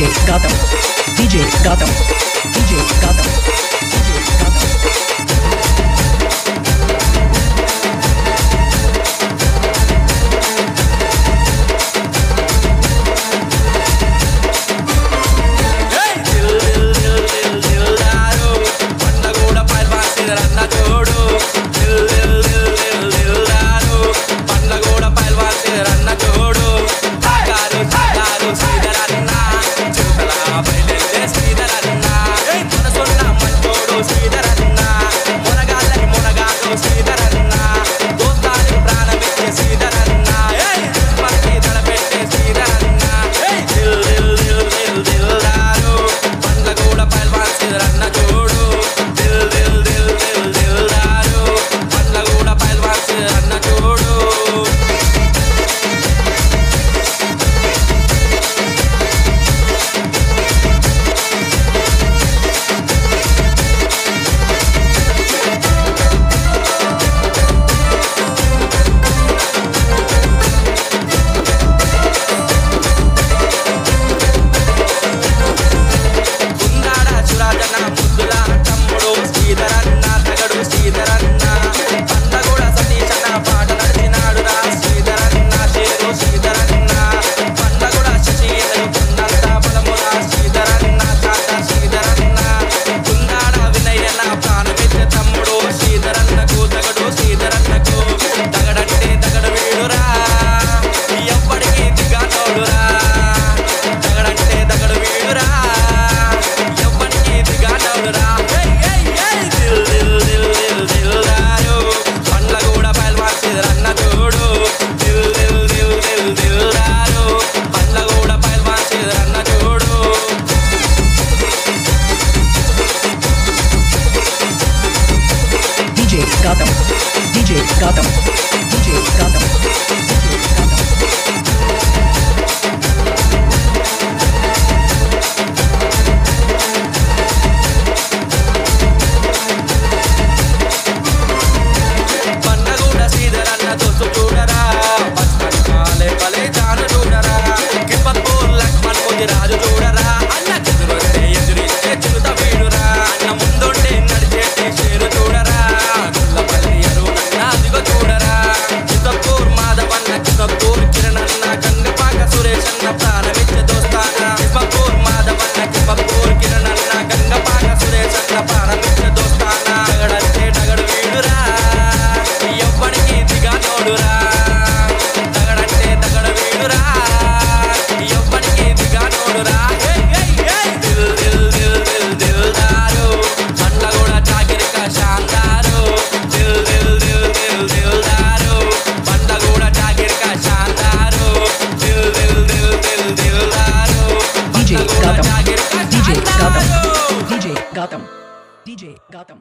DJ Gautam, DJ Gautam, DJ Gautam, DJ Gautam. Gautam, DJ Gautam, DJ Gautam, DJ Gautam. Pannaguda Sridharanna dostu chudara, bachpan kale pale jaanu chudara, Kippatpur Lakshman Modi raju chudara, anna chudurante eduriche chiruta veedura, anna mundunde nadichete sheru chudara. Kippatpur Kirananna Gangapaka Sureshanna Pranamiche dostana Kippatpur Madhavanna Kippatpur Kirananna Gangapaka Sureshanna Pranamiche dostana Dagadante dagadu veedura evvaniki diga nodura Dagadante dagadu veedura evvaniki diga nodura hey hey hey dil dil dil dil dil daru panna kuda jagirika shandaru dil dil dil dil dil daru panna kuda jagirika shandaru dil dil dil dil dil daru DJ Gautam, DJ Gautam, DJ Gautam, DJ Gautam.